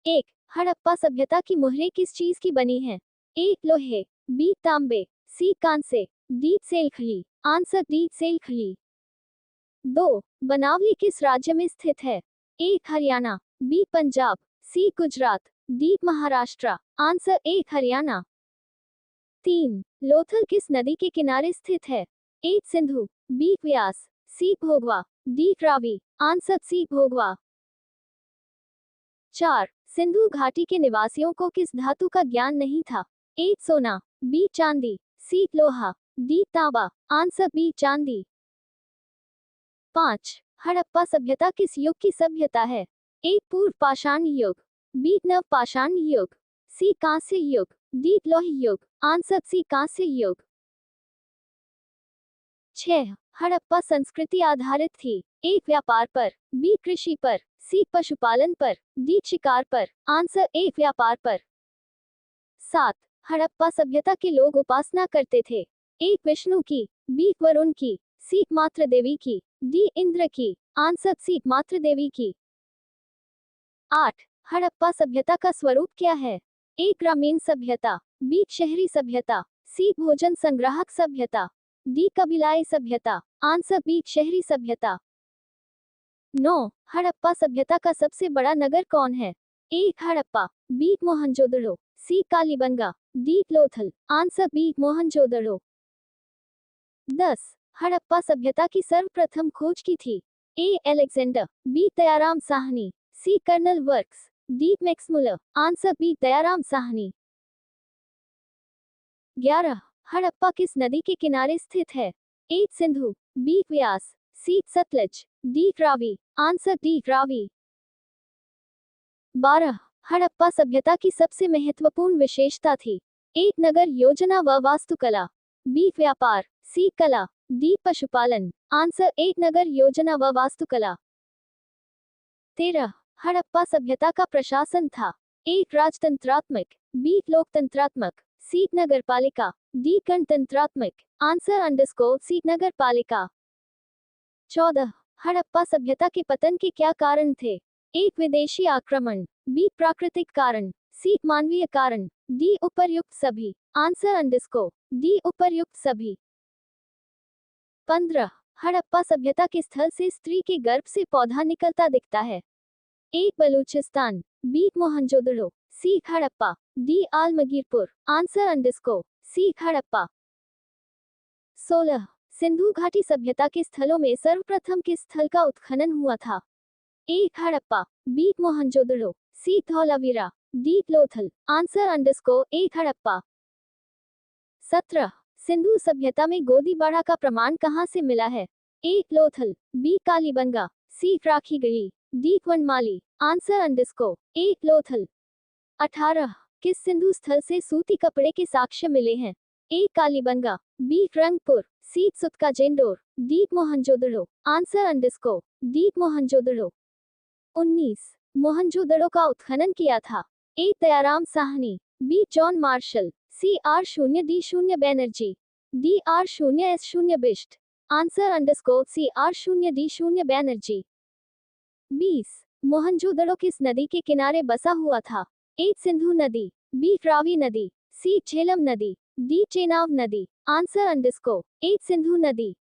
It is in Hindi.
एक, हड़प्पा सभ्यता की मुहरें किस चीज की बनी हैं? ए लोहे, बी तांबे, सी कांसे, डी सेलखड़ी। आंसर डी सेलखड़ी। 2, बनावली किस राज्य में स्थित है? A Haryana, B Punjab, C Gujarat, D Maharashtra. Answer A Haryana. 3, Lothal किस नदी के किनारे स्थित है? A Sindhu, B Vyas, C Bhogava, D Ravi. Answer C Bhogava. 4, Sindhu घाटी के निवासियों को किस धातु का ज्ञान नहीं था? ए सोना, बी चांदी, सी लोहा, डी तांबा। आंसर बी चांदी। 5, हड़प्पा सभ्यता किस युग की सभ्यता है? ए पूर्व पाषाण युग, बी नव पाषाण युग, सी कांस्य युग, डी लौह युग। आंसर सी कांस्य युग। 6, हड़प्पा संस्कृति आधारित थी? ए व्यापार पर, बी कृषि पर, सी पशुपालन पर, डी शिकार पर। आंसर ए व्यापार पर। 7, हड़प्पा सभ्यता के लोग उपासना करते थे? ए विष्णु की, बी वरुण की, सी मात्र देवी की, डी इंद्र की। आंसर सी मात्र देवी की। 8, हड़प्पा सभ्यता का स्वरूप क्या है? ए ग्रामीण सभ्यता, बी शहरी सभ्यता, सी भोजन संग्राहक सभ्यता, डी कबीलाई सभ्यता। आंसर बी शहरी सभ्यता। 9, हड़प्पा सभ्यता का सबसे बड़ा नगर कौन है? A Harappa, B Mohenjodaro, C Kalibanga, D Lothal. Answer B Mohenjodaro. 10, Harappa सभ्यता की सर्वप्रथम खोज की थी? A Alexander, B Dayaram Sahni, C colonel Works, D Max Muller. Answer B Dayaram Sahni. 11, Harappa किस नदी के किनारे स्थित है? A Sindhu, B Vyas, C Sutlej, D Ravi. Answer D Ravi. 12, Harappa सभ्यता की सबसे महत्वपूर्ण विशेषता थी? ए नगर योजना व वास्तुकला, बी व्यापार, सी कला, डी पशुपालन। आंसर ए नगर योजना व वास्तुकला। 13, हड़प्पा सभ्यता का प्रशासन था? ए राजतंत्रात्मक, बी लोकतंत्रात्मक, सी नगरपालिका, डी गणतंत्रात्मक। आंसर अंडरस्कोर सी नगरपालिका। 14, हड़प्पा सभ्यता के पतन के क्या कारण थे? ए विदेशी आक्रमण, बी प्राकृतिक कारण, सी मानवीय कारण, डी उपर्युक्त सभी। आंसर अंडरस्कोर डी उपर्युक्त सभी। 15, हड़प्पा सभ्यता के स्थल से स्त्री के गर्भ से पौधा निकलता दिखता है? A Balochistan, B Mohenjodaro, C Harappa, D Alamgirpur. Answer underscore C Harappa. 16, Sindhu घाटी सभ्यता के स्थलों में सर्वप्रथम किस स्थल का उत्खनन हुआ था? A Harappa, B Mohenjodaro, C Dholavira, D Lothal. Answer underscore A Harappa. 17, Sindhu सभ्यता में गोदीबाड़ा का प्रमाण कहां से मिला है? A Lothal, B Kalibanga, C Rakhigarhi, D वनमाली। Answer underscore A Lothal. 18, किस सिंधु स्थल से सूती कपड़े के साक्ष्य मिले हैं? A Kalibanga, B Rangpur, C सुतका जेंडोर, D Mohenjodaro. Answer underscore D Mohenjodaro. 19, Mohenjodaro का उत्खनन किया था? A Dayaram Sahni, B John Marshall, C R0D0 Banerjee, D R0S0 Bisht. Answer underscore C R0D0 Banerjee. 20, Mohenjodaro किस नदी के किनारे बसा हुआ था? ए सिंधु नदी, बी रावी नदी, सी झेलम नदी, डी चेनाब नदी। आंसर अंडरस्कोर ए सिंधु नदी।